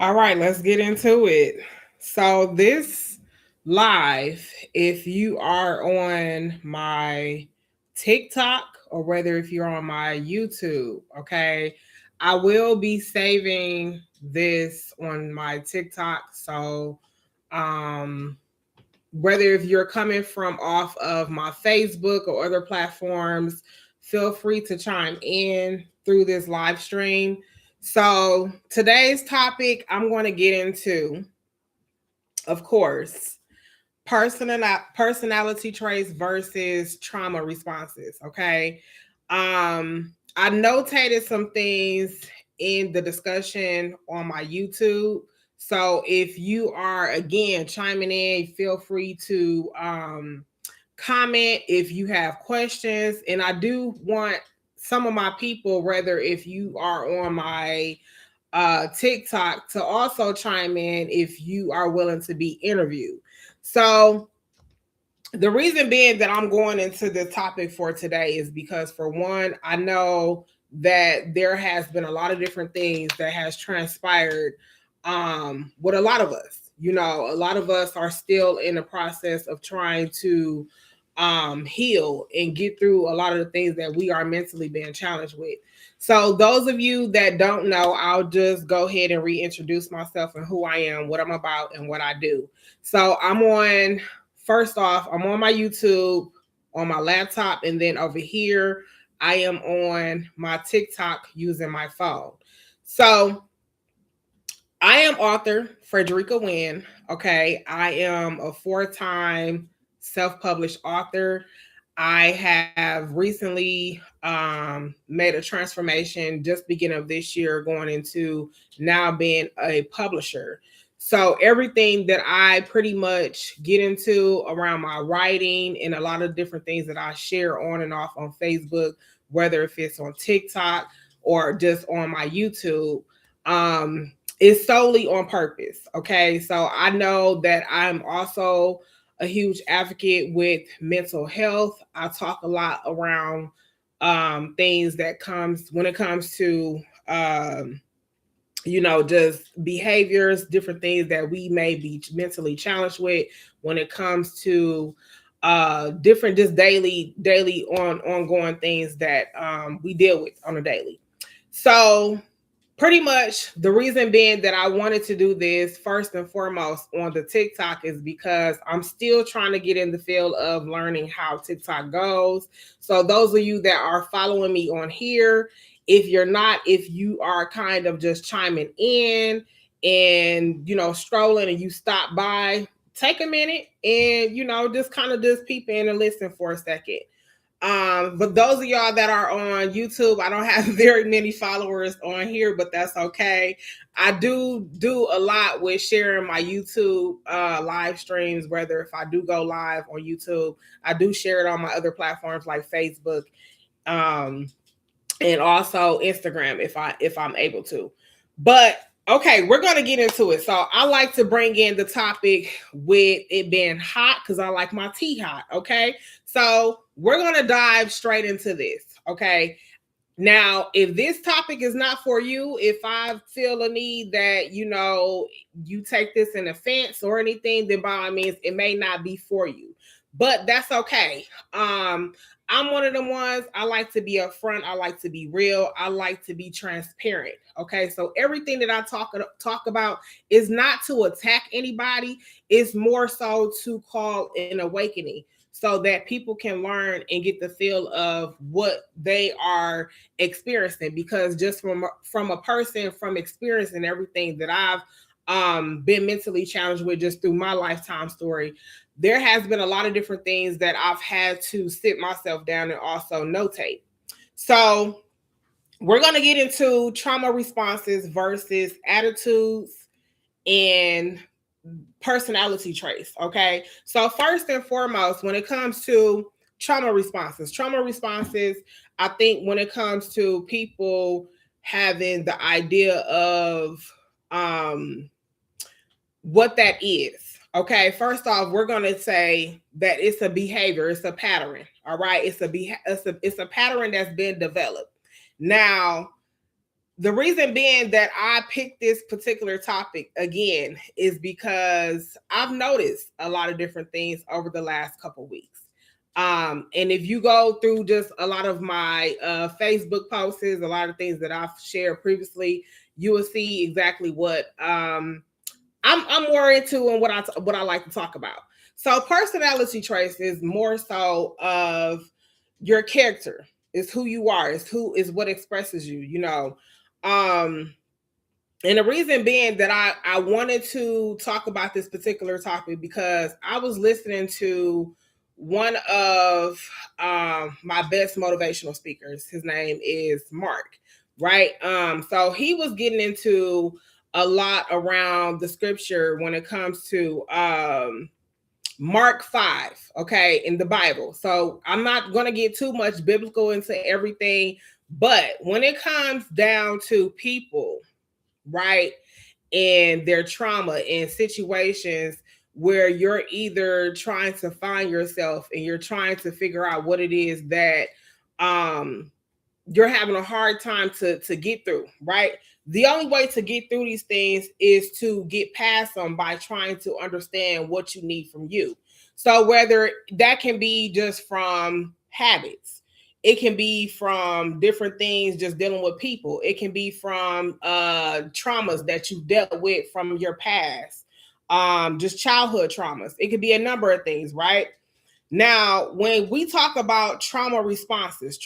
All right, let's get into it. So, this live, if you are on my TikTok or whether if you're on my YouTube, okay, I will be saving this on my TikTok. So, um, whether if you're coming from off of my Facebook or other platforms, feel free to chime in through this live stream. So, today's topic I'm going to get into, of course, personality traits versus trauma responses. Okay. I notated some things in the discussion on my YouTube. So if you are again chiming in, feel free to comment if you have questions. And I do want some of my people, whether if you are on my TikTok, to also chime in if you are willing to be interviewed. So the reason being that I'm going into the topic for today is because, for one, I know that there has been a lot of different things that has transpired with a lot of us. You know, a lot of us are still in the process of trying to heal and get through a lot of the things that we are mentally being challenged with. So, those of you that don't know, I'll just go ahead and reintroduce myself and who I am, what I'm about, and what I do. So, first off, I'm on my YouTube, on my laptop, and then over here, I am on my TikTok using my phone. So, I am author Frederica Wynn. Okay. I am a 4-time self published author. I have recently made a transformation just beginning of this year, going into now being a publisher. So everything that I pretty much get into around my writing and a lot of different things that I share on and off on Facebook, whether if it's on TikTok or just on my YouTube, is solely on purpose. Okay. So I know that I'm also a huge advocate with mental health. I talk a lot around things that comes when it comes to just behaviors, different things that we may be mentally challenged with when it comes to different just daily ongoing things that we deal with on a daily. So pretty much the reason being that I wanted to do this first and foremost on the TikTok is because I'm still trying to get in the field of learning how TikTok goes. So those of you that are following me on here, if you're not, if you are kind of just chiming in and strolling and you stop by, take a minute and just kind of just peep in and listen for a second. But those of y'all that are on YouTube, I don't have very many followers on here, but that's okay. I do a lot with sharing my YouTube live streams, whether if I do go live on YouTube, I do share it on my other platforms like Facebook, um, and also Instagram if I'm able to. But okay, we're gonna get into it. So I like to bring in the topic with it being hot because I like my tea hot. Okay, so we're gonna dive straight into this. Okay. Now, if this topic is not for you, if I feel a need that you take this in offense or anything, then by all means, it may not be for you. But that's okay. I'm one of the ones, I like to be upfront. I like to be real. I like to be transparent. Okay. So everything that I talk about is not to attack anybody. It's more so to call an awakening so that people can learn and get the feel of what they are experiencing. Because just from a person, from experiencing everything that I've been mentally challenged with just through my lifetime story, there has been a lot of different things that I've had to sit myself down and also notate. So we're going to get into trauma responses versus attitudes and personality traits. Okay. So first and foremost, when it comes to trauma responses, I think when it comes to people having the idea of um, what that is. Okay, first off, we're gonna say that it's a behavior, it's a pattern. All right, it's a pattern that's been developed. Now, The reason being that I picked this particular topic again is because I've noticed a lot of different things over the last couple weeks. And if you go through just a lot of my Facebook posts, a lot of things that I've shared previously, you will see exactly what I'm more into and what I like to talk about. So personality traits is more so of your character, is who you are, is what expresses you, you know. Um and the reason being that I wanted to talk about this particular topic because I was listening to one of my best motivational speakers. His name is Mark, right? So he was getting into a lot around the scripture when it comes to Mark 5, okay, in the Bible. So I'm not going to get too much biblical into everything, but when it comes down to people, right, and their trauma and situations where you're either trying to find yourself and you're trying to figure out what it is that um you're having a hard time to get through, right? The only way to get through these things is to get past them by trying to understand what you need from you. So whether that can be just from habits, it can be from different things, just dealing with people, it can be from traumas that you dealt with from your past, just childhood traumas, it could be a number of things, right? Now, when we talk about trauma responses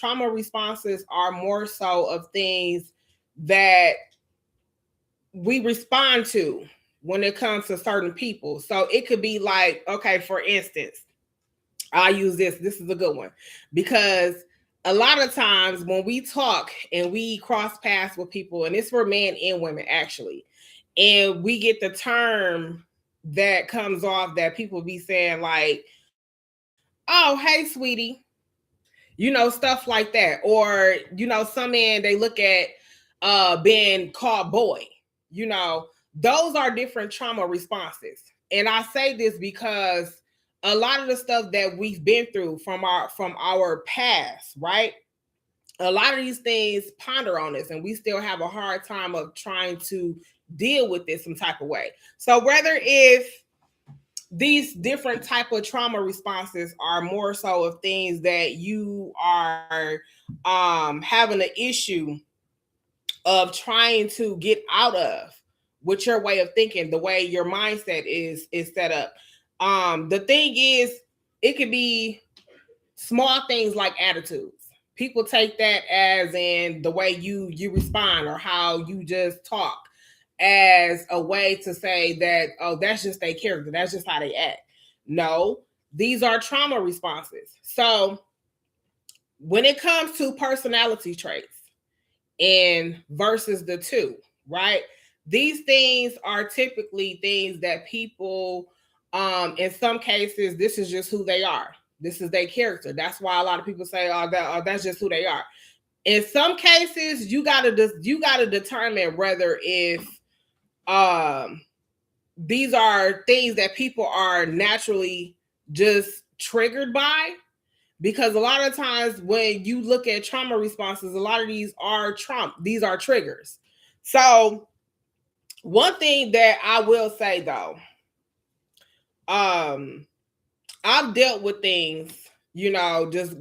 are more so of things that we respond to when it comes to certain people. So it could be like, okay, for instance, I'll use this. This is a good one because a lot of times when we talk and we cross paths with people, and it's for men and women actually, and we get the term that comes off that people be saying like, oh, hey, sweetie, you know, stuff like that. Or, you know, some men, they look at being called boy, you know, those are different trauma responses. And I say this because a lot of the stuff that we've been through from our past, right? A lot of these things ponder on us and we still have a hard time of trying to deal with this some type of way. So whether if these different type of trauma responses are more so of things that you are having an issue of trying to get out of with your way of thinking, the way your mindset is set up. The thing is, it could be small things like attitudes. People take that as in the way you respond or how you just talk as a way to say that, oh, that's just their character, that's just how they act. No, these are trauma responses. So when it comes to personality traits and versus the two, right, these things are typically things that people in some cases, this is just who they are, this is their character. That's why a lot of people say, that's just who they are. In some cases, you gotta determine whether if these are things that people are naturally just triggered by, because a lot of times when you look at trauma responses, a lot of these are triggers. So one thing that I will say though, I've dealt with things, you know, just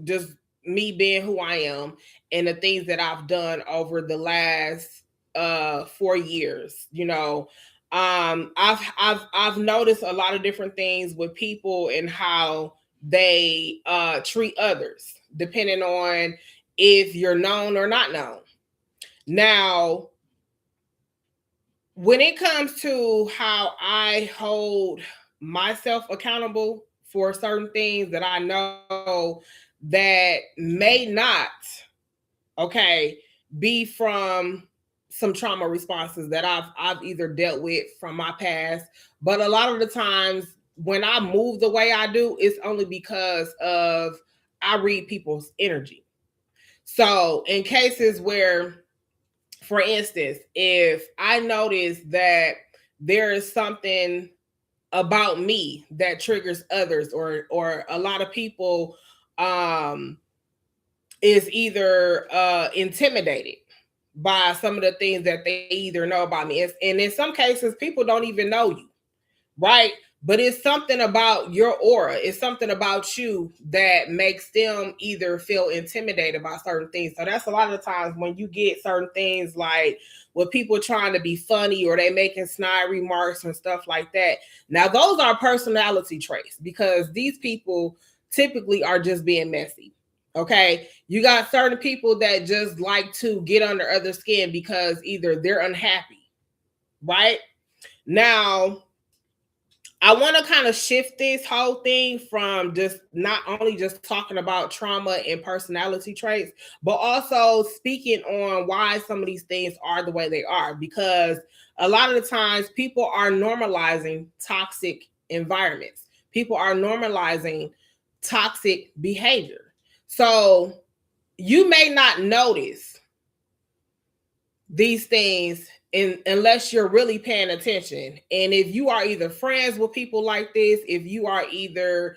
me being who I am and the things that I've done over the last 4 years, you know. I've noticed a lot of different things with people and how they treat others, depending on if you're known or not known. Now, when it comes to how I hold myself accountable for certain things that I know that may not, okay, be from some trauma responses that I've either dealt with from my past, but a lot of the times when I move the way I do, it's only because of I read people's energy. So in cases where, for instance, if I notice that there is something about me that triggers others, or a lot of people is either intimidated by some of the things that they either know about me. And in some cases, people don't even know you, right? But it's something about your aura. It's something about you that makes them either feel intimidated by certain things. So that's a lot of the times when you get certain things like with people trying to be funny or they making snide remarks and stuff like that. Now, those are personality traits because these people typically are just being messy. Okay. You got certain people that just like to get under other skin because either they're unhappy, right? Now, I want to kind of shift this whole thing from just not only just talking about trauma and personality traits, but also speaking on why some of these things are the way they are. Because a lot of the times people are normalizing toxic environments, people are normalizing toxic behavior. So you may not notice these things unless you're really paying attention. And if you are either friends with people like this, if you are either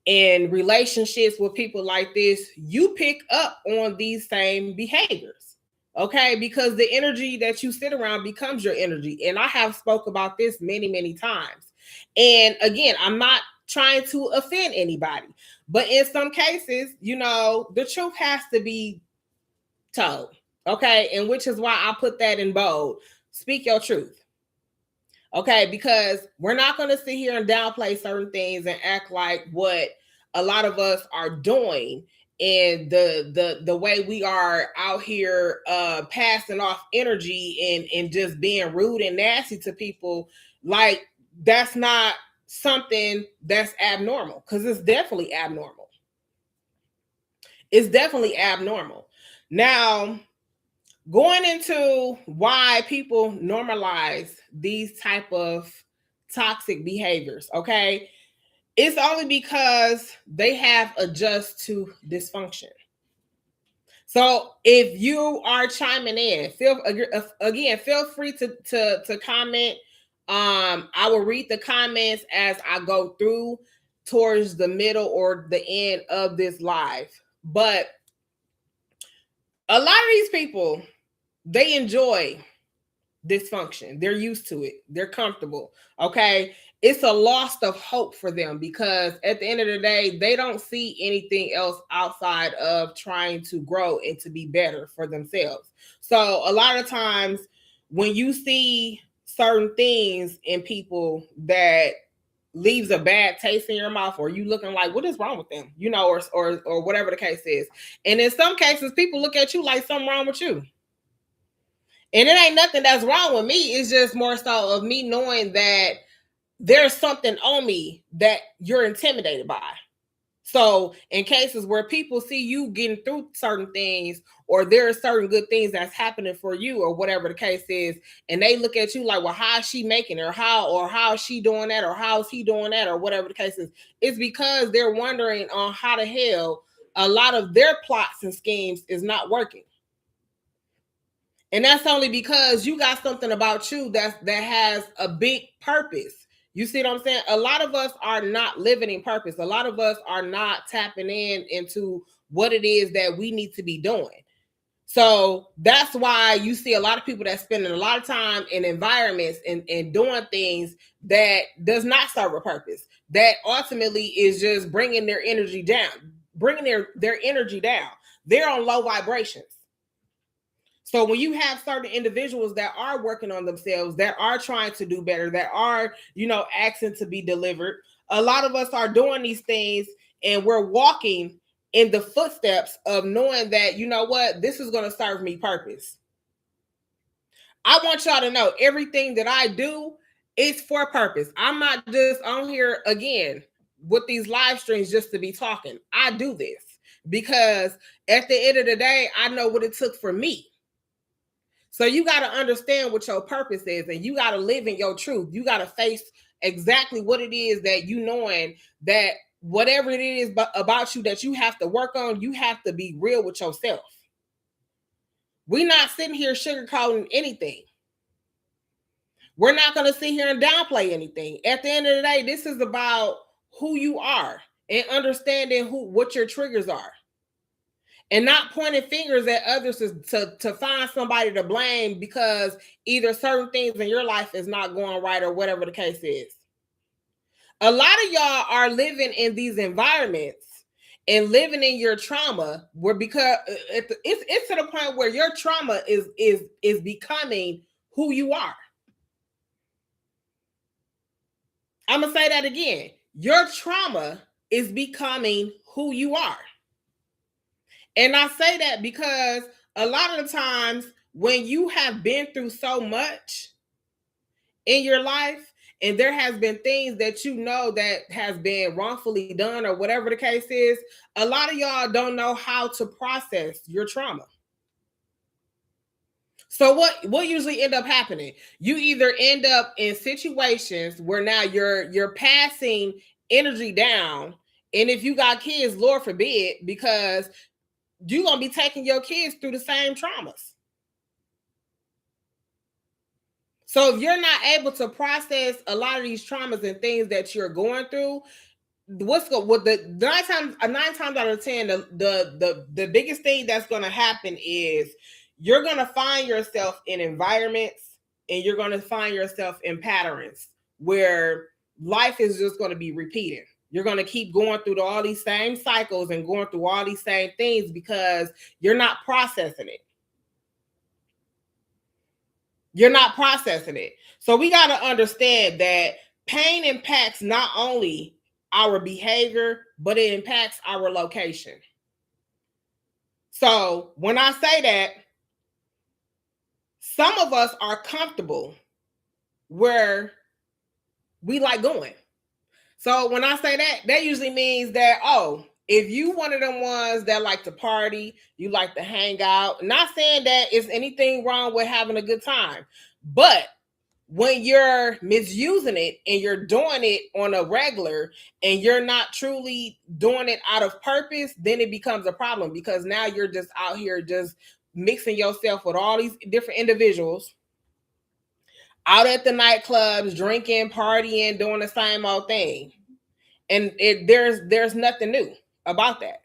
in relationships with people like this, you pick up on these same behaviors. Okay, because the energy that you sit around becomes your energy. And I have spoke about this many, many times. And again, I'm not trying to offend anybody, but in some cases, the truth has to be told. Okay. And which is why I put that in bold. Speak your truth. Okay. Because we're not going to sit here and downplay certain things and act like what a lot of us are doing and the way we are out here passing off energy and just being rude and nasty to people. Like, that's not something that's abnormal, because it's definitely abnormal. It's definitely abnormal. Now, going into why people normalize these type of toxic behaviors, okay? It's only because they have adjusted to dysfunction. So if you are chiming in, feel free to comment. I will read the comments as I go through towards the middle or the end of this live. But a lot of these people, they enjoy dysfunction. They're used to it. They're comfortable. Okay. It's a loss of hope for them because at the end of the day, they don't see anything else outside of trying to grow and to be better for themselves. So a lot of times when you see certain things in people that leaves a bad taste in your mouth, or you looking like, what is wrong with them? Or whatever the case is. And in some cases, people look at you like something wrong with you. And it ain't nothing that's wrong with me. It's just more so of me knowing that there's something on me that you're intimidated by. So in cases where people see you getting through certain things, or there are certain good things that's happening for you, or whatever the case is, and they look at you like, well, how is she making it? Or how is she doing that? Or how is he doing that? Or whatever the case is. It's because they're wondering on how the hell a lot of their plots and schemes is not working. And that's only because you got something about you that has a big purpose. You see what I'm saying? A lot of us are not living in purpose. A lot of us are not tapping into what it is that we need to be doing. So that's why you see a lot of people that spending a lot of time in environments and doing things that does not serve a purpose. That ultimately is just bringing their energy down, bringing their energy down. They're on low vibrations. So when you have certain individuals that are working on themselves, that are trying to do better, that are, asking to be delivered, a lot of us are doing these things and we're walking in the footsteps of knowing that, you know what, this is going to serve me purpose. I want y'all to know everything that I do is for purpose. I'm not just on here again with these live streams just to be talking. I do this because at the end of the day, I know what it took for me. So you got to understand what your purpose is, and you got to live in your truth. You got to face exactly what it is that knowing that whatever it is about you that you have to work on, you have to be real with yourself. We're not sitting here sugarcoating anything. We're not going to sit here and downplay anything. At the end of the day, this is about who you are and understanding what your triggers are. and not pointing fingers at others to find somebody to blame because either certain things in your life is not going right or whatever the case is. A lot of y'all are living in these environments and living in your trauma where because it's to the point where your trauma is becoming who you are. I'm gonna say that again. Your trauma is becoming who you are. And I say that because a lot of the times when you have been through so much in your life, and there has been things that you know that has been wrongfully done or whatever the case is, a lot of y'all don't know how to process your trauma. So what usually end up happening? You either end up in situations where now you're passing energy down, and if you got kids, Lord forbid, because you're gonna be taking your kids through the same traumas. So if you're not able to process a lot of these traumas and things that you're going through, what the nine times out of 10, the biggest thing that's going to happen is you're going to find yourself in environments and you're going to find yourself in patterns where life is just going to be repeating. You're going to keep going through all these same cycles and going through all these same things because you're not processing it. You're not processing it. So we got to understand that pain impacts not only our behavior, but it impacts our location. So when I say that, some of us are comfortable where we like going. So when I say that, that usually means that, oh, if you one of them ones that like to party, you like to hang out, not saying that is anything wrong with having a good time, but when you're misusing it and you're doing it on a regular and you're not truly doing it out of purpose, then it becomes a problem because now you're just out here just mixing yourself with all these different individuals out at the nightclubs, drinking, partying, doing the same old thing. And there's nothing new about that.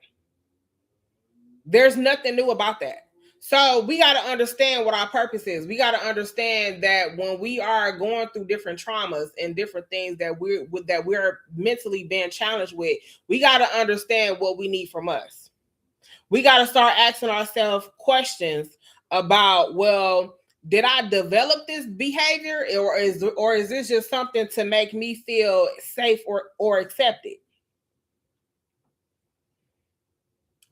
There's nothing new about that. So we got to understand what our purpose is. We got to understand that when we are going through different traumas and different things that we're mentally being challenged with, we got to understand what we need from us. We got to start asking ourselves questions about, well, did I develop this behavior, or is this just something to make me feel safe or accepted?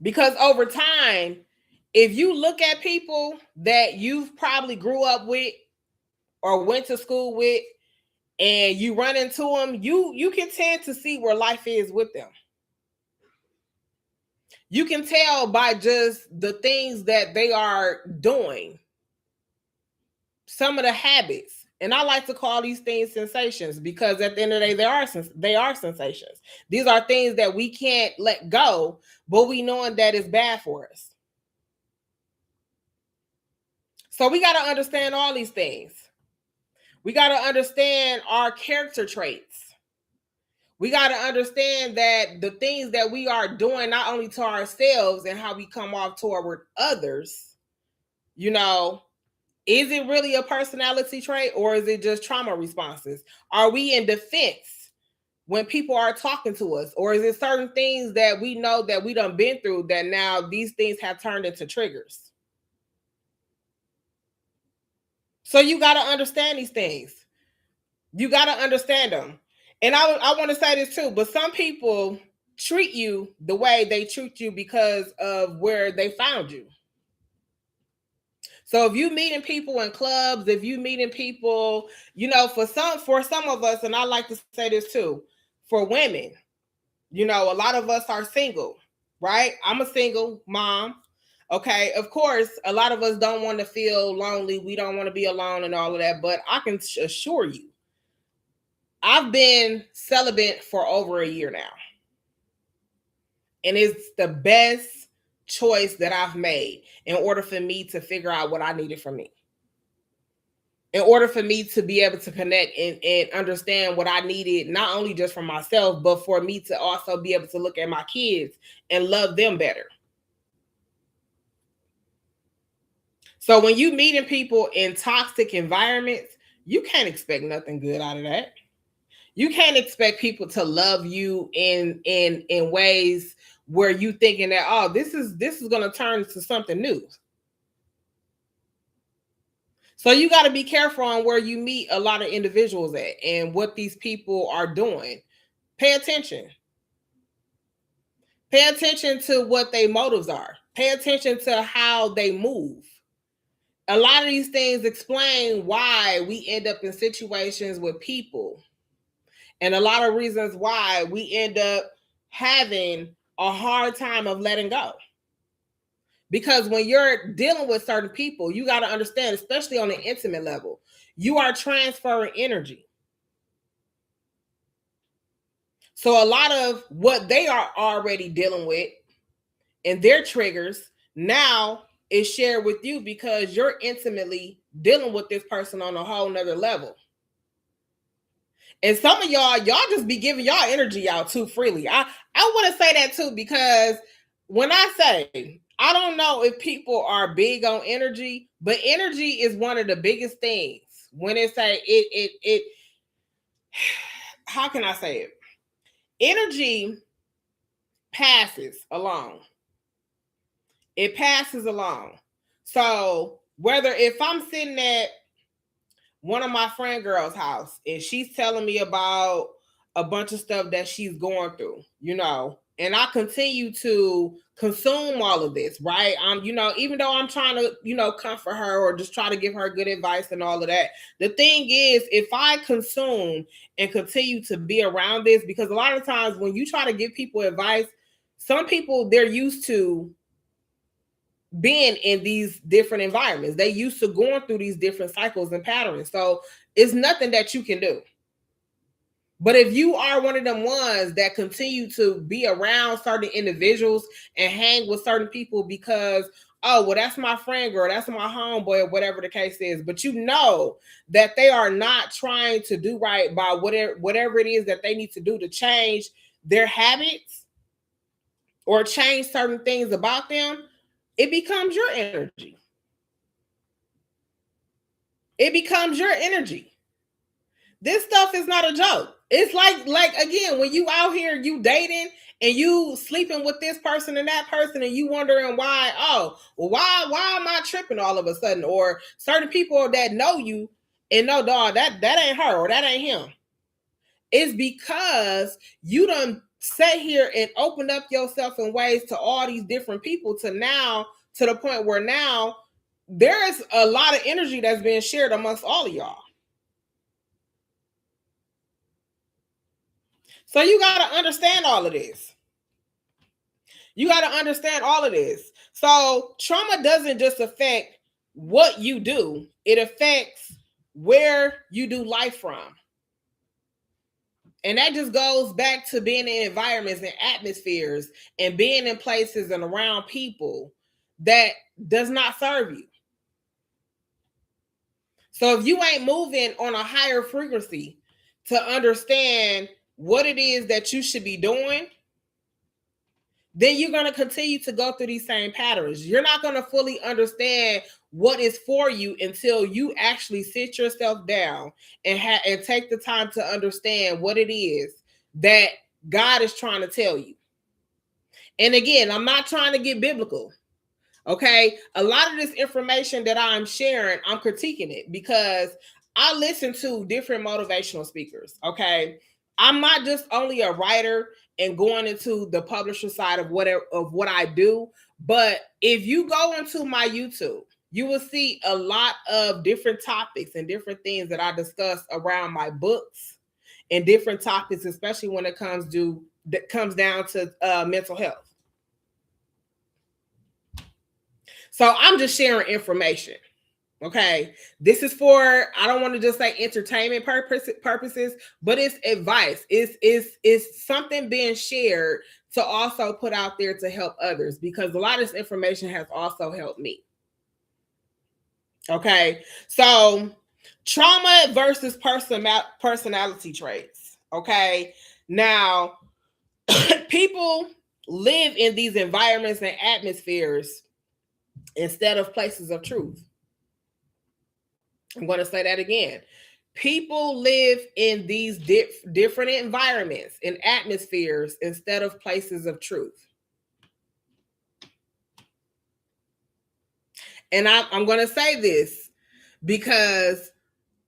Because over time, if you look at people that you've probably grew up with or went to school with, and you run into them, you can tend to see where life is with them. You can tell by just the things that they are doing, some of the habits. And I like to call these things sensations because at the end of the day, they are sensations. These are things that we can't let go, but we knowing that it's bad for us. So we got to understand all these things. We got to understand our character traits. We got to understand that the things that we are doing, not only to ourselves and how we come off toward others, you know, is it really a personality trait or is it just trauma responses? Are we in defense when people are talking to us? Or is it certain things that we know that we done been through that now these things have turned into triggers? So you got to understand these things. You got to understand them. And I want to say this too, but some people treat you the way they treat you because of where they found you. So if you meeting people in clubs, if you meeting people, you know, for some of us, and I like to say this too, for women, you know, a lot of us are single, right? I'm a single mom. Okay, of course, a lot of us don't want to feel lonely. We don't want to be alone and all of that. But I can assure you, I've been celibate for over a year now. And it's the best choice that I've made in order for me to figure out what I needed from me. In order for me to be able to connect and understand what I needed, not only just for myself, but for me to also be able to look at my kids and love them better. So when you meeting people in toxic environments, you can't expect nothing good out of that. You can't expect people to love you in ways where you thinking that, oh, this is going to turn into something new. So you got to be careful on where you meet a lot of individuals at and what these people are doing. Pay attention. Pay attention to what their motives are. Pay attention to how they move. A lot of these things explain why we end up in situations with people, and a lot of reasons why we end up having a hard time of letting go. Because when you're dealing with certain people, you got to understand, especially on an intimate level, you are transferring energy. So a lot of what they are already dealing with and their triggers now is shared with you because you're intimately dealing with this person on a whole nother level. And some of y'all just be giving y'all energy out too freely. I want to say that too, because when I say, I don't know if people are big on energy, but energy is one of the biggest things. When it say it how can I say it? Energy passes along. It passes along. So whether if I'm sitting at one of my friend girls' house and she's telling me about a bunch of stuff that she's going through, and I continue to consume all of this, right? Even though I'm trying to, comfort her or just try to give her good advice and all of that. The thing is, if I consume and continue to be around this, because a lot of times when you try to give people advice, some people, they're used to being in these different environments. They used to going through these different cycles and patterns. So it's nothing that you can do. But if you are one of them ones that continue to be around certain individuals and hang with certain people because, oh, well, that's my friend girl, that's my homeboy, or whatever the case is, but you know that they are not trying to do right by whatever it is that they need to do to change their habits or change certain things about them, it becomes your energy. It becomes your energy. This stuff is not a joke. It's like again, when you out here, you dating and you sleeping with this person and that person, and you wondering why, why am I tripping all of a sudden? Or certain people that know you and know, dog, that ain't her or that ain't him. It's because you done sat here and opened up yourself in ways to all these different people to the point where now there is a lot of energy that's being shared amongst all of y'all. So you got to understand all of this. You got to understand all of this. So trauma doesn't just affect what you do, it affects where you do life from. And that just goes back to being in environments and atmospheres and being in places and around people that does not serve you. So if you ain't moving on a higher frequency to understand what it is that you should be doing, then you're going to continue to go through these same patterns. You're not going to fully understand what is for you until you actually sit yourself down and take the time to understand what it is that God is trying to tell you. And again, I'm not trying to get biblical. Okay. A lot of this information that I'm sharing, I'm critiquing it because I listen to different motivational speakers. Okay. I'm not just only a writer and going into the publisher side of what I do, but if you go into my YouTube, you will see a lot of different topics and different things that I discuss around my books and different topics, especially when it comes down to mental health. So I'm just sharing information. Okay. This is for, I don't want to just say entertainment purposes, but it's advice. It's something being shared to also put out there to help others, because a lot of this information has also helped me. Okay. So trauma versus personality traits. Okay. Now, people live in these environments and atmospheres instead of places of truth. I'm going to say that again. People live in these different environments and atmospheres instead of places of truth. And I'm going to say this because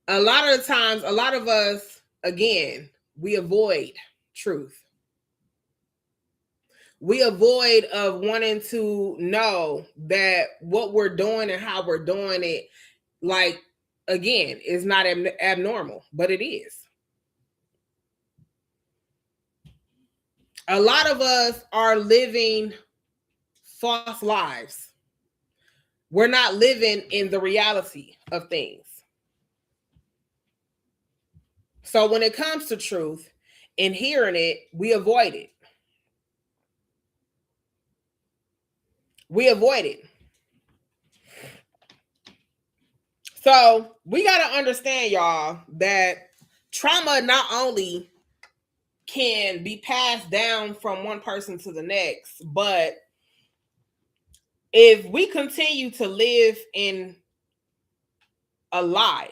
a lot of the times, a lot of us, again, we avoid truth. We avoid of wanting to know that what we're doing and how we're doing it, like, again, is not abnormal, but it is. A lot of us are living false lives. We're not living in the reality of things. So when it comes to truth and hearing it, we avoid it. We avoid it. So we got to understand, y'all, that trauma not only can be passed down from one person to the next, but if we continue to live in a lie,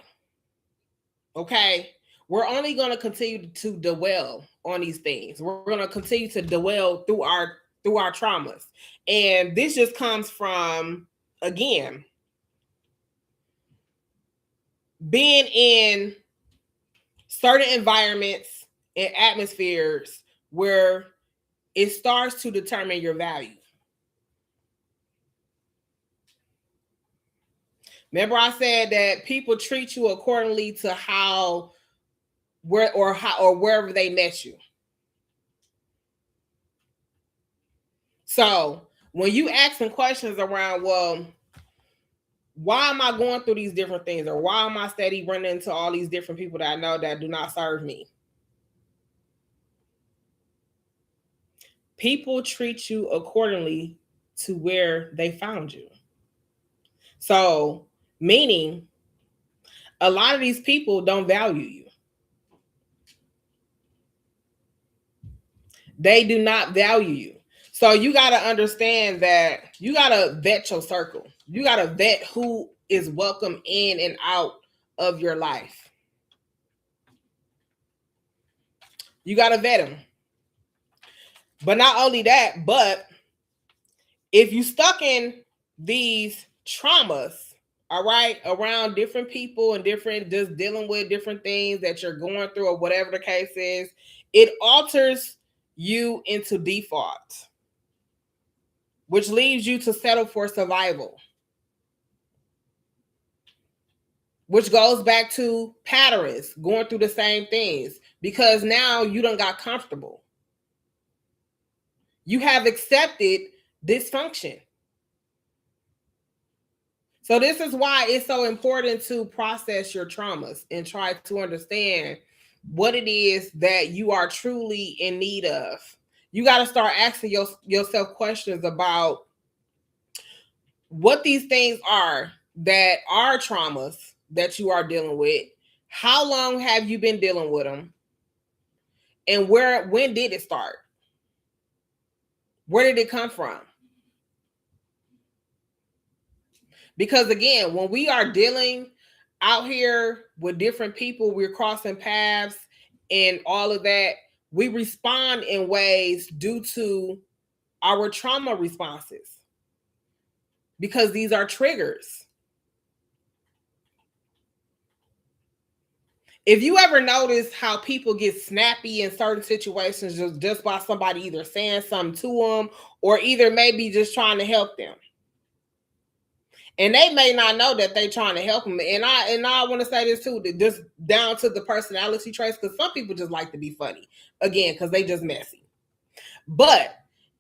okay, we're only going to continue to dwell on these things. We're going to continue to dwell through our traumas. And this just comes from, again, being in certain environments and atmospheres where it starts to determine your value. Remember, I said that people treat you accordingly to wherever they met you. So when you ask some questions around, well, why am I going through these different things, or why am I steady running into all these different people that I know that do not serve me? People treat you accordingly to where they found you. So, meaning a lot of these people don't value you. They do not value you. So you got to understand that you got to vet your circle. You got to vet who is welcome in and out of your life. You got to vet them. But not only that, but if you stuck in these traumas, all right, around different people and different, just dealing with different things that you're going through or whatever the case is, it alters you into default, which leaves you to settle for survival, which goes back to patterns, going through the same things, because now you done got comfortable. You have accepted dysfunction. So this is why it's so important to process your traumas and try to understand what it is that you are truly in need of. You got to start asking yourself questions about what these things are that are traumas that you are dealing with. How long have you been dealing with them? And when did it start? Where did it come from? Because again, when we are dealing out here with different people, we're crossing paths and all of that, we respond in ways due to our trauma responses, because these are triggers. If you ever notice how people get snappy in certain situations just by somebody either saying something to them or either maybe just trying to help them, and they may not know that they're trying to help them. And I want to say this too, that just down to the personality traits, because some people just like to be funny, again, because they just messy. But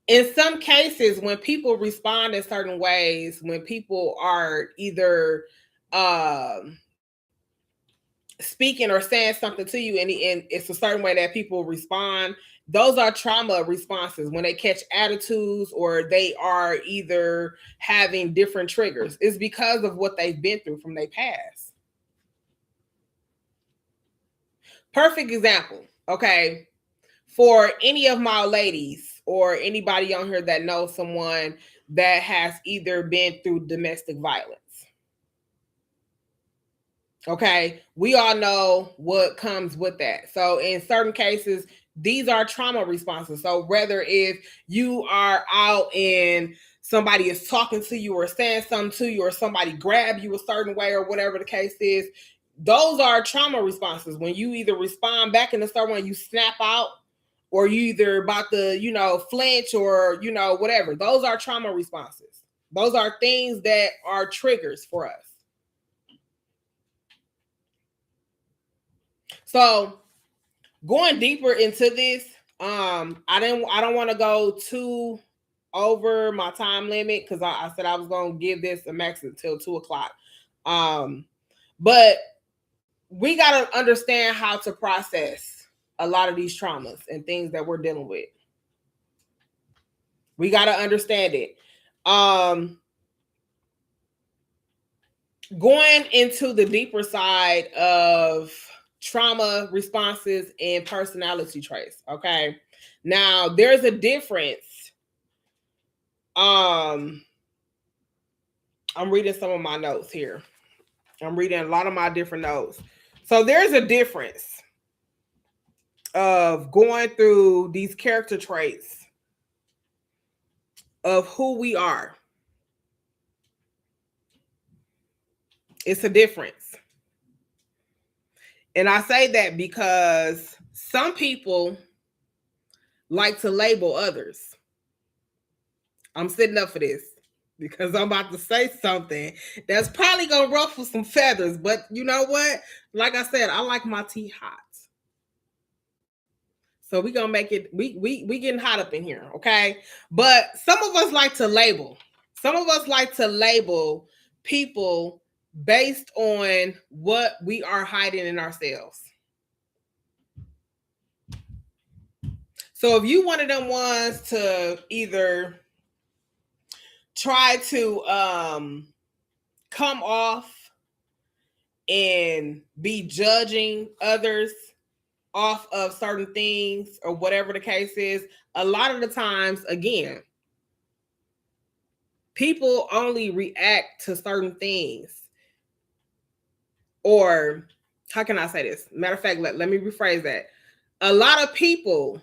in some cases, when people respond in certain ways, when people are either speaking or saying something to you, and it's a certain way that people respond, those are trauma responses. When they catch attitudes or they are either having different triggers, it's because of what they've been through from their past. Perfect example, okay, for any of my ladies or anybody on here that knows someone that has either been through domestic violence. Okay, we all know what comes with that. So in certain cases, these are trauma responses. So whether if you are out and somebody is talking to you or saying something to you, or somebody grab you a certain way, or whatever the case is, those are trauma responses. When you either respond back in a certain way, you snap out, or you either about to, flinch, or, whatever. Those are trauma responses. Those are things that are triggers for us. So going deeper into this, I don't want to go too over my time limit, because I said I was going to give this a max until 2:00. But we got to understand how to process a lot of these traumas and things that we're dealing with. We got to understand it. Going into the deeper side of trauma responses and personality traits. Okay. Now there's a difference. I'm reading some of my notes here. I'm reading a lot of my different notes. So there's a difference of going through these character traits of who we are. It's a difference. And I say that because some people like to label others. I'm sitting up for this because I'm about to say something that's probably going to ruffle some feathers. But you know what? Like I said, I like my tea hot. So we're going to make it, we getting hot up in here, okay? But some of us like to label. Some of us like to label people based on what we are hiding in ourselves. So if you one of them ones to either try to come off and be judging others off of certain things or whatever the case is, a lot of the times, again, people only react to certain things. Or how can I say this? Matter of fact, let me rephrase that. A lot of people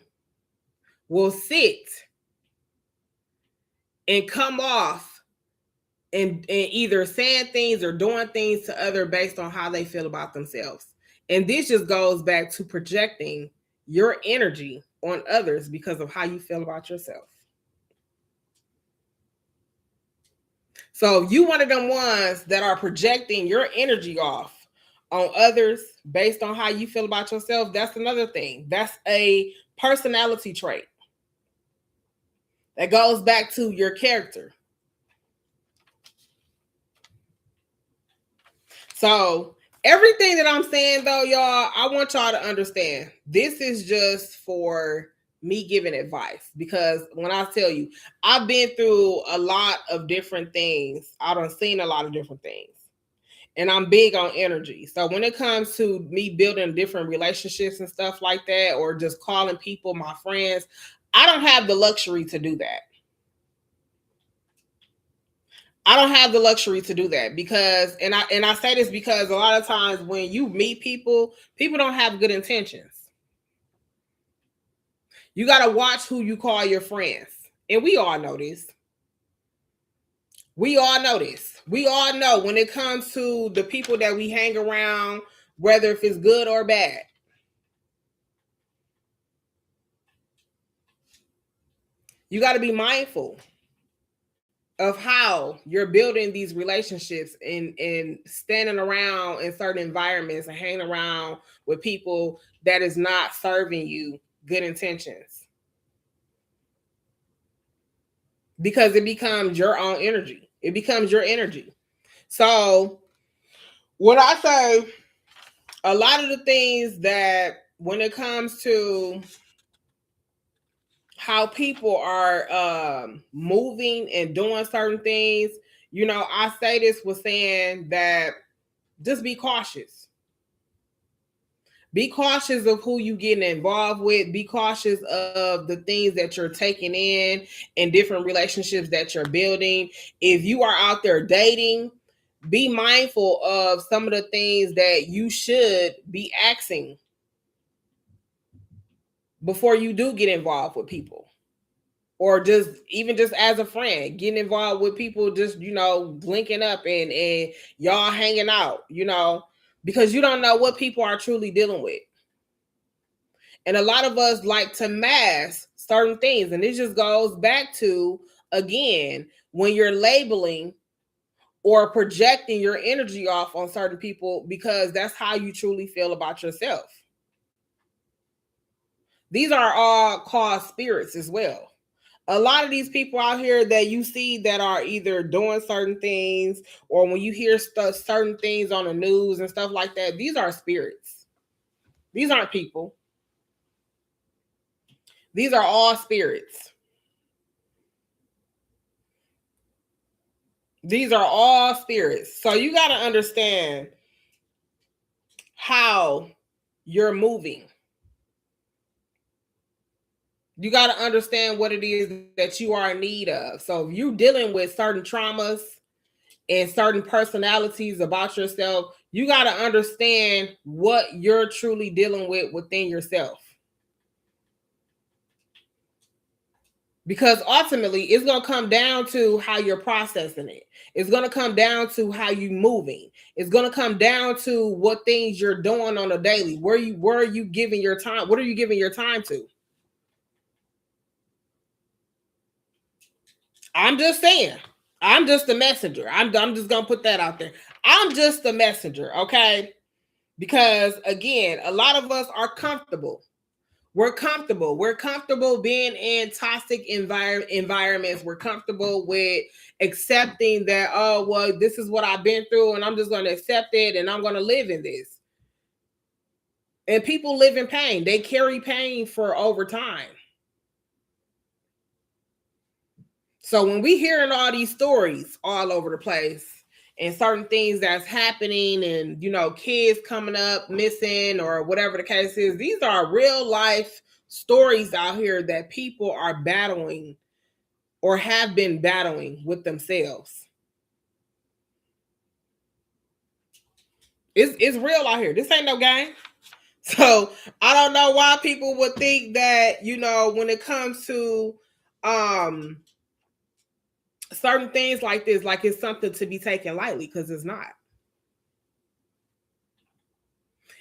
will sit and come off and either saying things or doing things to others based on how they feel about themselves. And this just goes back to projecting your energy on others because of how you feel about yourself. So you one of them ones that are projecting your energy off on others based on how you feel about yourself. That's another thing. That's a personality trait that goes back to your character. So everything that I'm saying, though, y'all, I want y'all to understand this is just for me giving advice, because when I tell you, I've been through a lot of different things. I've seen a lot of different things, and I'm big on energy. So when it comes to me building different relationships and stuff like that, or just calling people my friends, I don't have the luxury to do that. I don't have the luxury to do that because, and I say this because a lot of times when you meet people, people don't have good intentions. You got to watch who you call your friends. And we all know this. We all know this. We all know when it comes to the people that we hang around, whether if it's good or bad. You got to be mindful of how you're building these relationships and standing around in certain environments and hanging around with people that is not serving you good intentions. Because it becomes your own energy. It becomes your energy. So what I say, a lot of the things that when it comes to how people are moving and doing certain things, I say this with saying that just be cautious. Be cautious of who you getting involved with. Be cautious of the things that you're taking in and different relationships that you're building. If you are out there dating, Be mindful of some of the things that you should be asking before you do get involved with people, or just even just as a friend, getting involved with people, just, linking up and y'all hanging out, because you don't know what people are truly dealing with. And a lot of us like to mask certain things. And this just goes back to, again, when you're labeling or projecting your energy off on certain people, because that's how you truly feel about yourself. These are all called spirits as well. A lot of these people out here that you see that are either doing certain things, or when you hear certain things on the news and stuff like that, these are spirits. These aren't people. These are all spirits. These are all spirits. So you got to understand how you're moving. You got to understand what it is that you are in need of. So if you're dealing with certain traumas and certain personalities about yourself, you got to understand what you're truly dealing with within yourself. Because ultimately, it's going to come down to how you're processing it. It's going to come down to how you're moving. It's going to come down to what things you're doing on a daily. Where are you giving your time? What are you giving your time to? I'm just saying. I'm just a messenger. I'm just going to put that out there. I'm just a messenger, okay? Because, again, a lot of us are comfortable. We're comfortable. We're comfortable being in toxic environments. We're comfortable with accepting that, oh, well, this is what I've been through, and I'm just going to accept it, and I'm going to live in this. And people live in pain. They carry pain for over time. So when we hearing all these stories all over the place, and certain things that's happening, and kids coming up missing or whatever the case is, these are real life stories out here that people are battling or have been battling with themselves. It's real out here. This ain't no game. So I don't know why people would think that, when it comes to certain things like this, like it's something to be taken lightly, because it's not.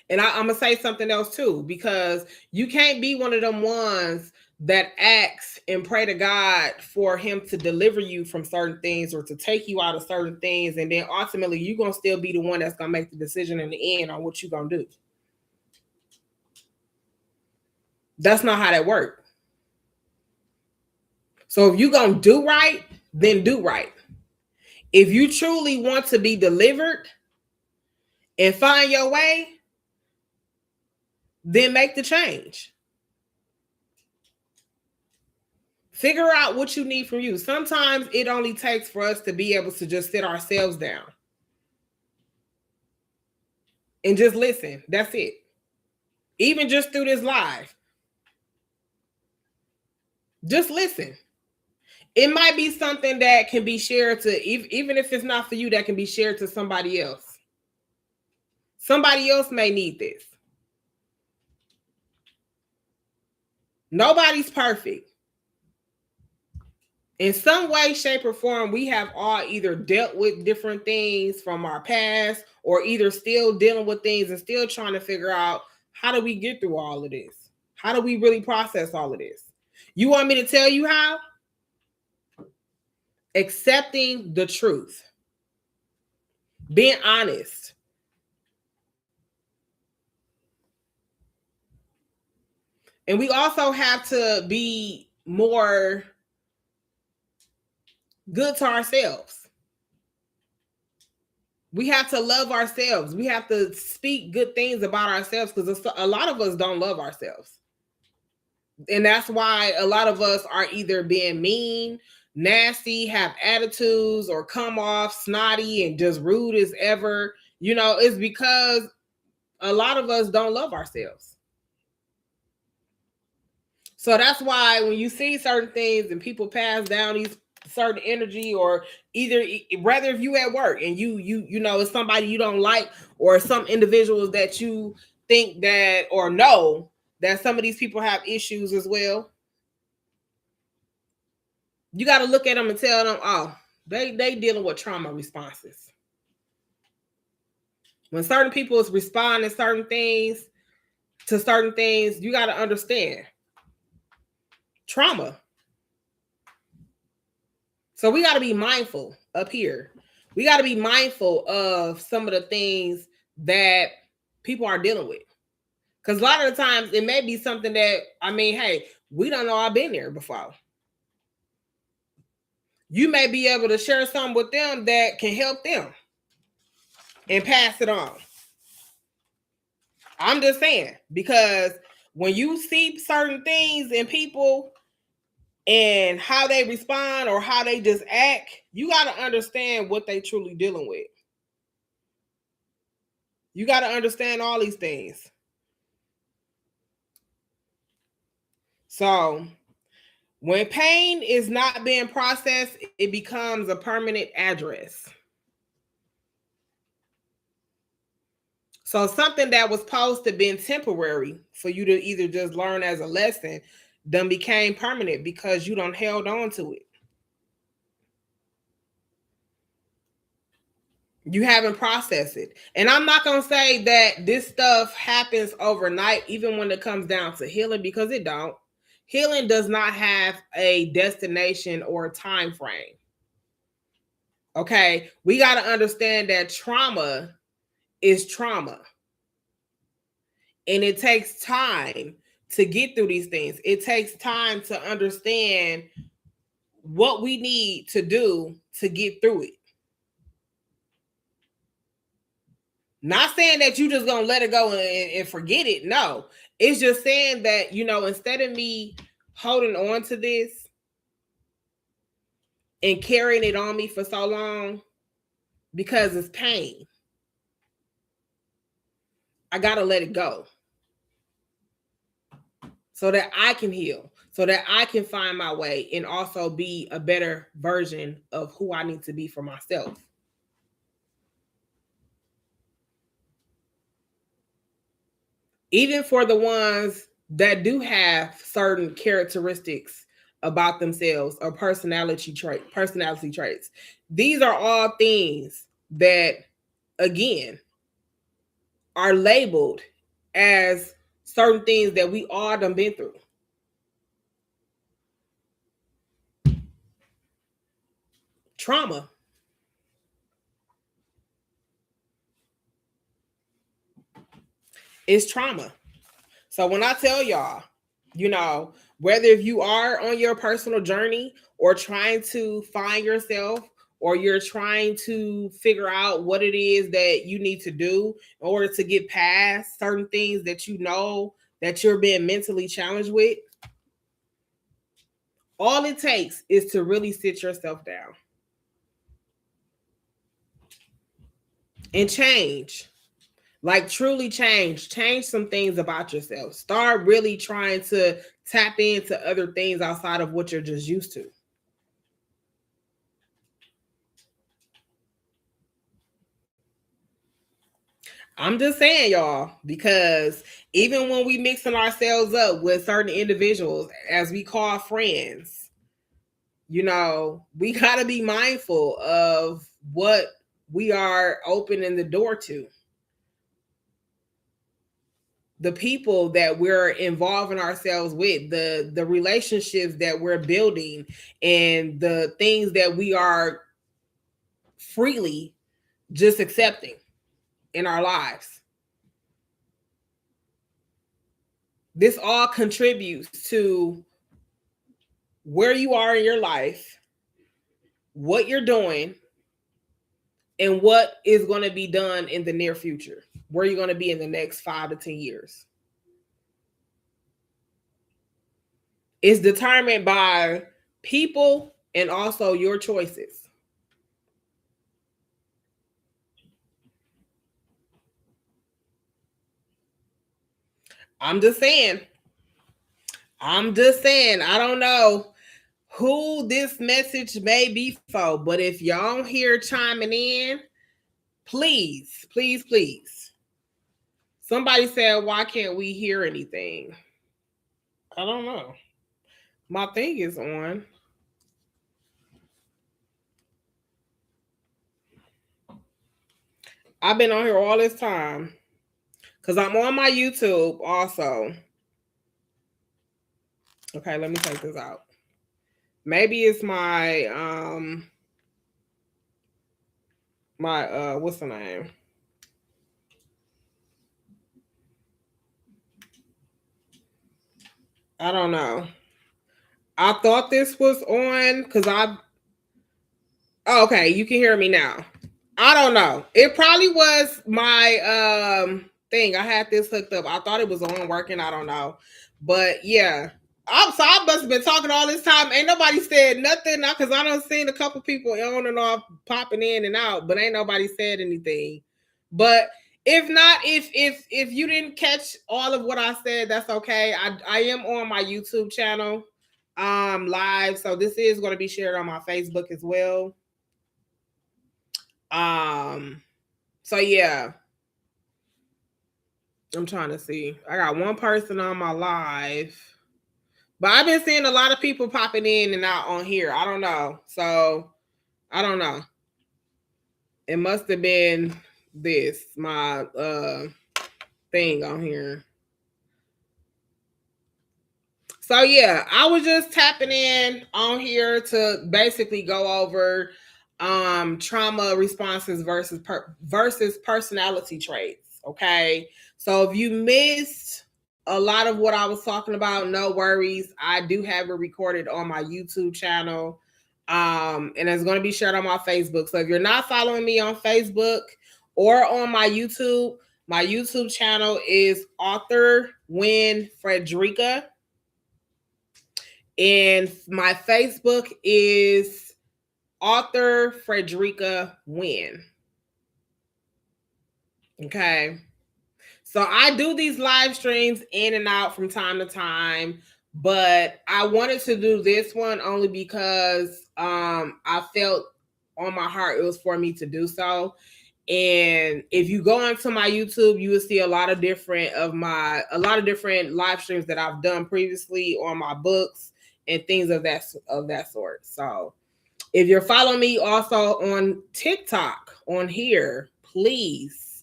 And I'm going to say something else too, because you can't be one of them ones that acts and pray to God for him to deliver you from certain things or to take you out of certain things. And then ultimately you're going to still be the one that's going to make the decision in the end on what you're going to do. That's not how that works. So if you're going to do right, then do right. If you truly want to be delivered and find your way, then make the change. Figure out what you need from you. Sometimes it only takes for us to be able to just sit ourselves down and just listen. That's it. Even just through this live, just listen. It might be something that can be shared to, even if it's not for you, that can be shared to somebody else. Somebody else may need this. Nobody's perfect. In some way, shape, or form, we have all either dealt with different things from our past, or either still dealing with things and still trying to figure out, how do we get through all of this? How do we really process all of this? You want me to tell you how? Accepting the truth. Being honest. And we also have to be more good to ourselves. We have to love ourselves. We have to speak good things about ourselves, because a lot of us don't love ourselves. And that's why a lot of us are either being mean, nasty, have attitudes, or come off snotty and just rude as ever. It's because a lot of us don't love ourselves. So that's why when you see certain things and people pass down these certain energy, or either rather if you at work and you know it's somebody you don't like, or some individuals that you think that or know that some of these people have issues as well. You got to look at them and tell them, oh, they dealing with trauma responses. When certain people is responding certain things to certain things, you got to understand trauma. So we got to be mindful up here. We got to be mindful of some of the things that people are dealing with. Because a lot of the times it may be something that, I mean, hey, we don't know I've been there before. You may be able to share something with them that can help them and pass it on. I'm just saying, because when you see certain things in people and how they respond or how they just act, you got to understand what they truly dealing with. You got to understand all these things. So when pain is not being processed, it becomes a permanent address. So something that was supposed to be temporary for you to either just learn as a lesson then became permanent because you don't held on to it. You haven't processed it. And I'm not going to say that this stuff happens overnight, even when it comes down to healing, because it don't. Healing does not have a destination or a time frame. Okay, we got to understand that trauma is trauma. And it takes time to get through these things. It takes time to understand what we need to do to get through it. Not saying that you just gonna let it go and forget it. No, it's just saying that, you know, instead of me holding on to this and carrying it on me for so long because it's pain, I gotta let it go so that I can heal, so that I can find my way and also be a better version of who I need to be for myself. Even for the ones that do have certain characteristics about themselves or personality traits. These are all things that, again, are labeled as certain things that we all done been through. Trauma. It's trauma. So when I tell y'all, you know, whether if you are on your personal journey or trying to find yourself, or you're trying to figure out what it is that you need to do in order to get past certain things that you know that you're being mentally challenged with, all it takes is to really sit yourself down and change. Like truly change some things about yourself. Start really trying to tap into other things outside of what you're just used to. I'm just saying, y'all, because even when we mixing ourselves up with certain individuals, as we call friends, you know, we got to be mindful of what we are opening the door to. The people that we're involving ourselves with, the relationships that we're building, and the things that we are freely just accepting in our lives. This all contributes to where you are in your life, what you're doing, and what is going to be done in the near future, where you're going to be in the next 5 to 10 years. It's determined by people and also your choices. I'm just saying. I don't know who this message may be for. But if y'all here chiming in, please, please, please. Somebody said, why can't we hear anything? I don't know. My thing is on. I've been on here all this time because I'm on my YouTube also. Okay, let me take this out. Maybe it's my what's the name? I don't know. I thought this was on because okay, you can hear me now. I don't know. It probably was my thing. I had this hooked up. I thought it was on working. I don't know. But yeah. I must have been talking all this time. Ain't nobody said nothing because I done seen a couple people on and off popping in and out, but ain't nobody said anything. But if not, if you didn't catch all of what I said, that's okay. I am on my YouTube channel live. So this is going to be shared on my Facebook as well. So yeah. I'm trying to see. I got one person on my live. But I've been seeing a lot of people popping in and out on here. I don't know. So I don't know. It must have been this, my thing on here. So yeah, I was just tapping in on here to basically go over trauma responses versus personality traits. Okay. So if you missed a lot of what I was talking about, no worries. I do have it recorded on my YouTube channel. And it's going to be shared on my Facebook. So if you're not following me on Facebook or on my YouTube channel is Author Win Frederica. And my Facebook is Author Frederica Win. Okay. So I do these live streams in and out from time to time, but I wanted to do this one only because I felt on my heart it was for me to do so. And if you go onto my YouTube, you will see a lot of different live streams that I've done previously on my books and things of that sort. So if you're following me also on TikTok on here, please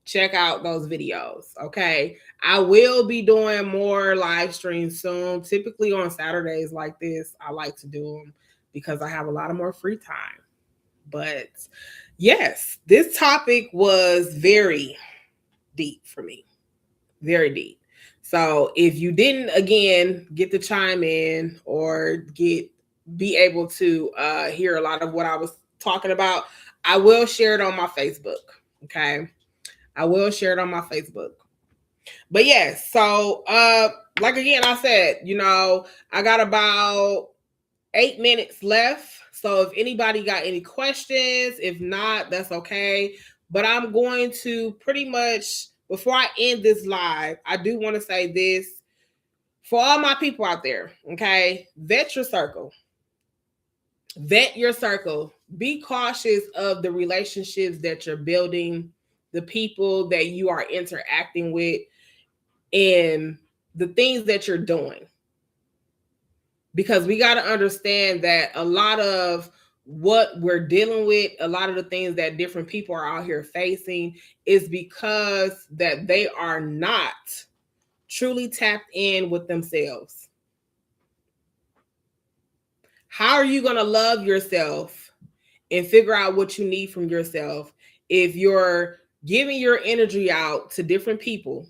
check out those videos. Okay. I will be doing more live streams soon. Typically on Saturdays like this, I like to do them because I have a lot of more free time. But yes, this topic was very deep for me. Very deep. So if you didn't again get to chime in or be able to hear a lot of what I was talking about, I will share it on my Facebook. Okay. I will share it on my Facebook. But yes, so like again, I said, I got about 8 minutes left. So if anybody got any questions, if not, that's okay. But I'm going to pretty much, before I end this live, I do want to say this for all my people out there, okay? Vet your circle. Vet your circle. Be cautious of the relationships that you're building, the people that you are interacting with, and the things that you're doing. Because we got to understand that a lot of what we're dealing with, a lot of the things that different people are out here facing is because that they are not truly tapped in with themselves. How are you going to love yourself and figure out what you need from yourself if you're giving your energy out to different people?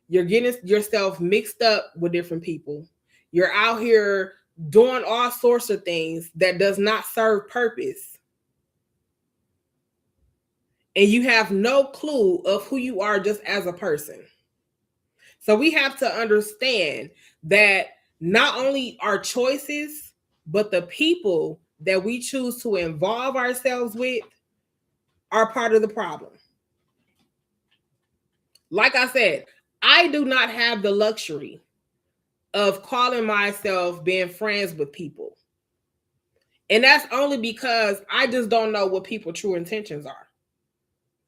You're getting yourself mixed up with different people. You're out here doing all sorts of things that does not serve purpose. And you have no clue of who you are just as a person. So we have to understand that not only our choices, but the people that we choose to involve ourselves with are part of the problem. Like I said, I do not have the luxury of calling myself being friends with people. And that's only because I just don't know what people's true intentions are.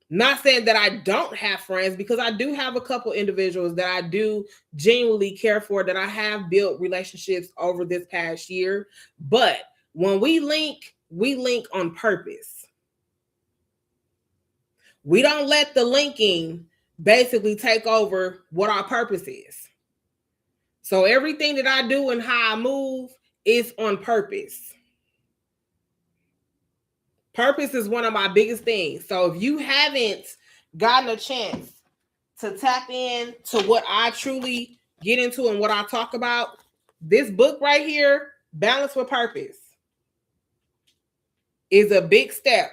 Not saying that I don't have friends, because I do have a couple individuals that I do genuinely care for, that I have built relationships over this past year. But when we link on purpose. We don't let the linking basically take over what our purpose is. So everything that I do and how I move is on purpose. Purpose is one of my biggest things. So if you haven't gotten a chance to tap in to what I truly get into and what I talk about, this book right here, Balance with Purpose, is a big step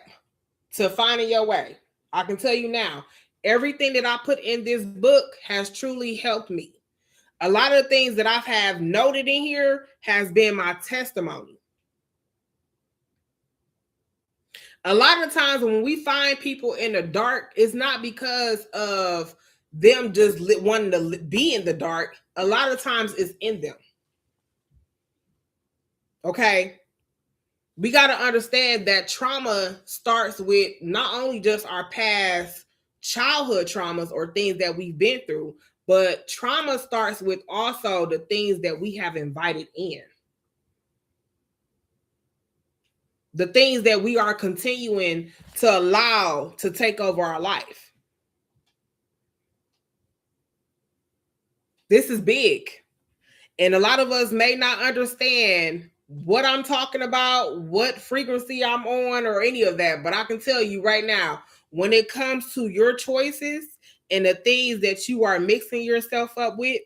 to finding your way. I can tell you now, everything that I put in this book has truly helped me. A lot of the things that I have noted in here has been my testimony. A lot of times when we find people in the dark, it's not because of them just wanting to be in the dark. A lot of times it's in them. Okay? We got to understand that trauma starts with not only just our past childhood traumas or things that we've been through, but trauma starts with also the things that we have invited in. The things that we are continuing to allow to take over our life. This is big. And a lot of us may not understand what I'm talking about, what frequency I'm on, or any of that. But I can tell you right now, when it comes to your choices and the things that you are mixing yourself up with,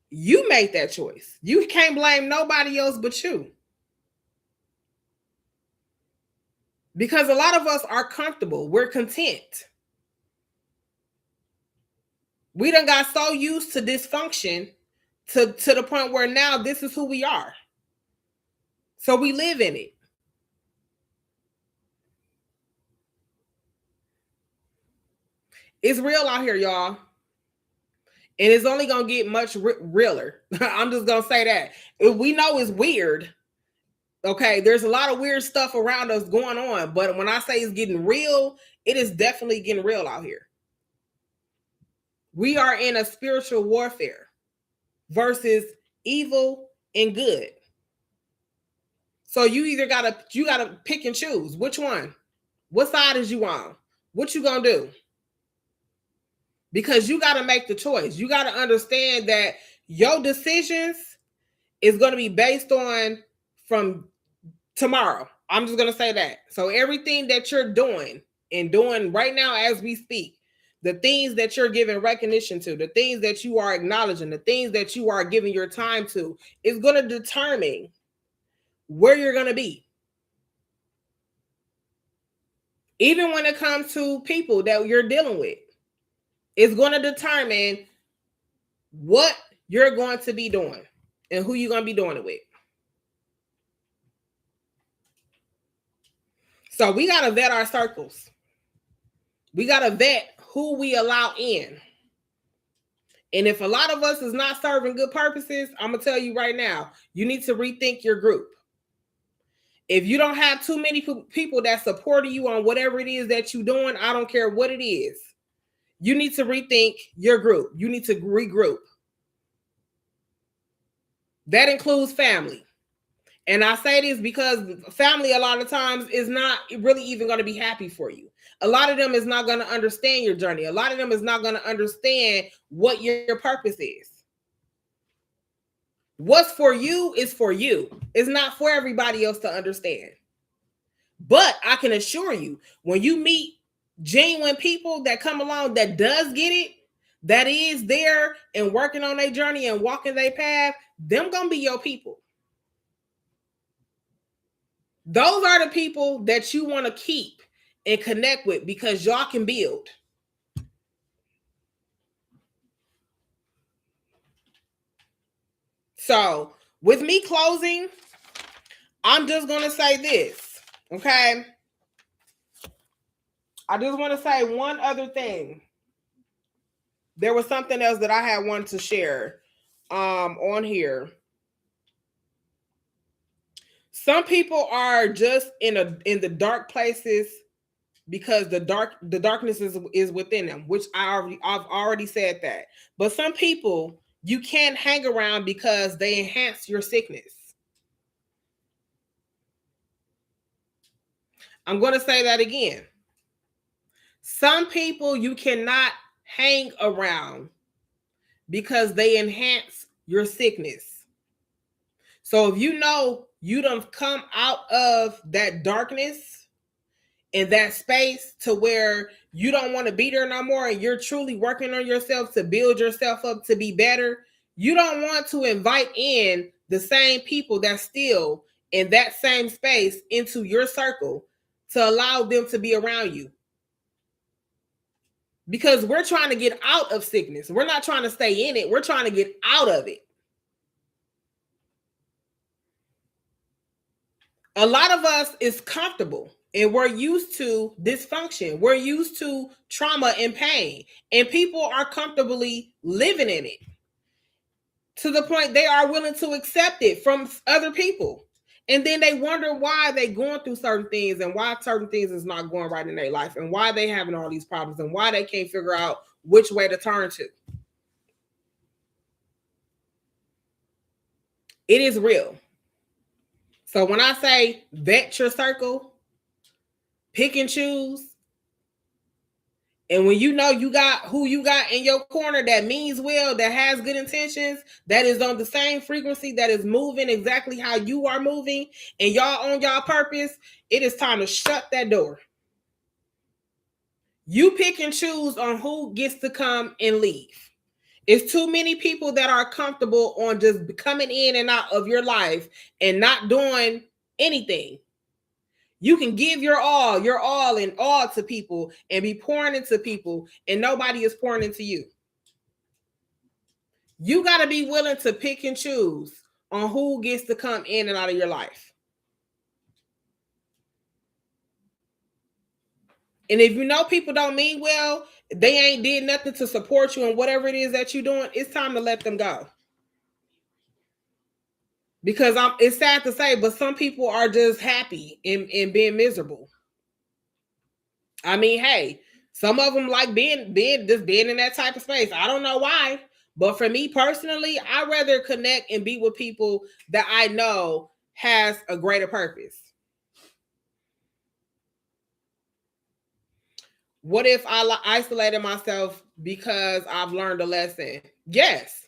you make that choice. You can't blame nobody else but you. Because a lot of us are comfortable. We're content. We done got so used to dysfunction to the point where now this is who we are. So we live in it. It's real out here, y'all. And it's only going to get much realer. I'm just going to say that. We know it's weird. Okay, there's a lot of weird stuff around us going on. But when I say it's getting real, it is definitely getting real out here. We are in a spiritual warfare versus evil and good. So you either gotta pick and choose. Which one? What side is you on? What you gonna do? Because you gotta make the choice. You gotta understand that your decisions is gonna be based on from tomorrow. I'm just gonna say that. So everything that you're doing and doing right now as we speak, the things that you're giving recognition to, the things that you are acknowledging, the things that you are giving your time to, is gonna determine where you're gonna be. Even when it comes to people that you're dealing with, it's going to determine what you're going to be doing and who you're going to be doing it with. So we got to vet our circles. We got to vet who we allow in. And if a lot of us is not serving good purposes, I'm going to tell you right now, you need to rethink your group. If you don't have too many people that support you on whatever it is that you're doing, I don't care what it is, you need to rethink your group. You need to regroup. That includes family. And I say this because family a lot of times is not really even going to be happy for you. A lot of them is not going to understand your journey. A lot of them is not going to understand what your purpose is. What's for you is for you. It's not for everybody else to understand. But I can assure you, when you meet genuine people that come along that does get it, that is there and working on their journey and walking their path, them going to be your people. Those are the people that you want to keep and connect with because y'all can build. So with me closing, I'm just going to say this, okay? I just want to say one other thing. There was something else that I had wanted to share on here. Some people are just in the dark places because the darkness is within them, which I've already said that. But some people you can't hang around because they enhance your sickness. I'm going to say that again. Some people you cannot hang around because they enhance your sickness. So if you know you don't come out of that darkness in that space to where you don't want to be there no more and you're truly working on yourself to build yourself up to be better, you don't want to invite in the same people that's still in that same space into your circle to allow them to be around you. Because we're trying to get out of sickness. We're not trying to stay in it. We're trying to get out of it. A lot of us is comfortable and we're used to dysfunction. We're used to trauma and pain, and people are comfortably living in it to the point they are willing to accept it from other people. And then they wonder why they're going through certain things and why certain things is not going right in their life and why they having all these problems and why they can't figure out which way to turn to. It is real. So when I say vet your circle, pick and choose, and when you know you got who you got in your corner that means well, that has good intentions, that is on the same frequency, that is moving exactly how you are moving, and y'all on y'all purpose, it is time to shut that door. You pick and choose on who gets to come and leave. It's too many people that are comfortable on just coming in and out of your life and not doing anything. You can give your all and all to people and be pouring into people, and nobody is pouring into you. You got to be willing to pick and choose on who gets to come in and out of your life. And if you know people don't mean well, they ain't did nothing to support you in whatever it is that you're doing, it's time to let them go. Because it's sad to say, but some people are just happy in being miserable. I mean, hey, some of them like being in that type of space. I don't know why, but for me personally, I'd rather connect and be with people that I know has a greater purpose. What if I isolated myself because I've learned a lesson? Yes.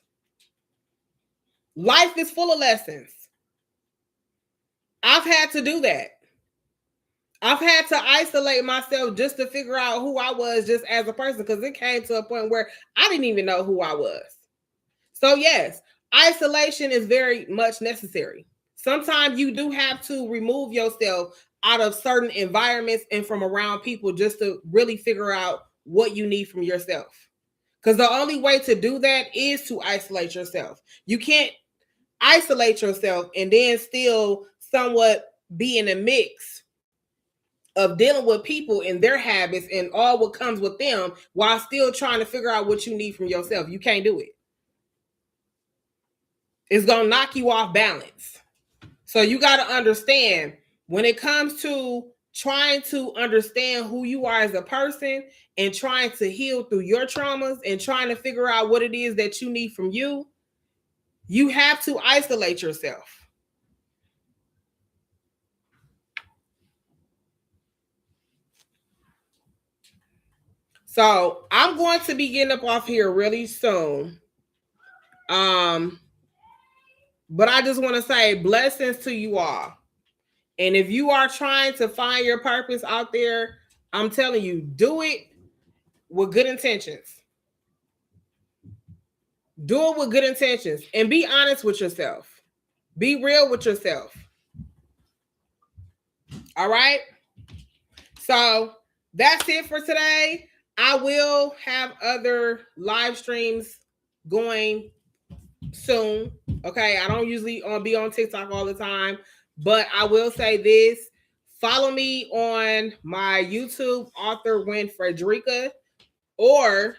Life is full of lessons. I've had to do that. I've had to isolate myself just to figure out who I was just as a person, because it came to a point where I didn't even know who I was. So yes, isolation is very much necessary. Sometimes you do have to remove yourself out of certain environments and from around people just to really figure out what you need from yourself. Because the only way to do that is to isolate yourself. You can't isolate yourself and then still somewhat be in a mix of dealing with people and their habits and all what comes with them while still trying to figure out what you need from yourself. You can't do it. It's going to knock you off balance. So you got to understand, when it comes to trying to understand who you are as a person and trying to heal through your traumas and trying to figure out what it is that you need from you, you have to isolate yourself. So I'm going to be getting up off here really soon. But I just want to say blessings to you all. And if you are trying to find your purpose out there, I'm telling you, do it with good intentions. Do it with good intentions and be honest with yourself. Be real with yourself. All right. So that's it for today. I will have other live streams going soon. Okay. I don't usually be on TikTok all the time, but I will say this. Follow me on my YouTube, author Win Frederica, or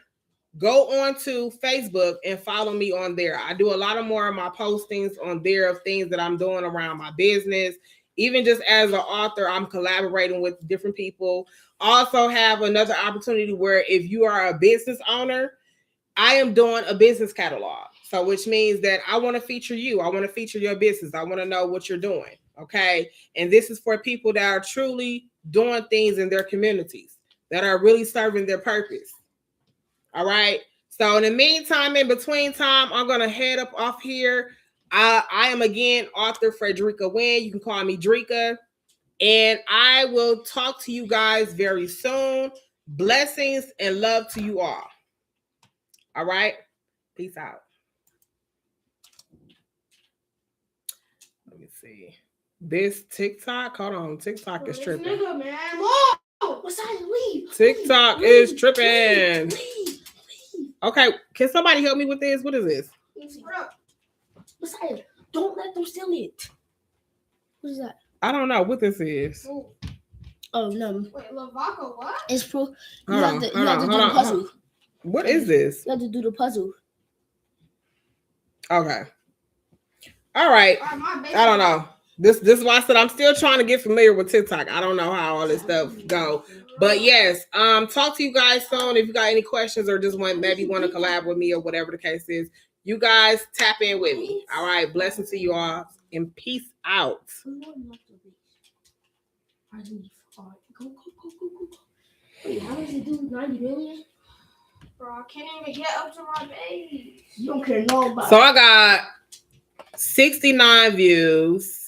go on to Facebook and follow me on there. I do a lot of more of my postings on there of things that I'm doing around my business even just as an author, I'm collaborating with different people. Also have another opportunity where if you are a business owner, I am doing a business catalog. So which means that I want to feature you. I want to feature your business. I want to know what you're doing. Okay. And this is for people that are truly doing things in their communities, that are really serving their purpose. All right. So in the meantime, in between time, I'm gonna head up off here. I am again author Frederica Wynn. You can call me Drika. And I will talk to you guys very soon. Blessings and love to you all. All right. Peace out. Let me see. This TikTok, hold on. TikTok is tripping. Nigga, man. What's that? Leave. TikTok is tripping. Leave. Okay, can somebody help me with this? What is this? What's that? Don't let them steal it. What is that? I don't know what this is. Oh no. Wait, Lavaca, what? It's pro. You have to do the puzzle. What is this? You have to do the puzzle. Okay. All right. I don't know. This is why I said I'm still trying to get familiar with TikTok. I don't know how all this stuff go. But yes, talk to you guys soon. If you got any questions or just maybe want to collab with me or whatever the case is, you guys tap in with me. All right. Blessings to you all and peace out. Go. Wait, how does it do 90 million? Bro, I can't even get up to my base. You don't care no about. So I got 69 views.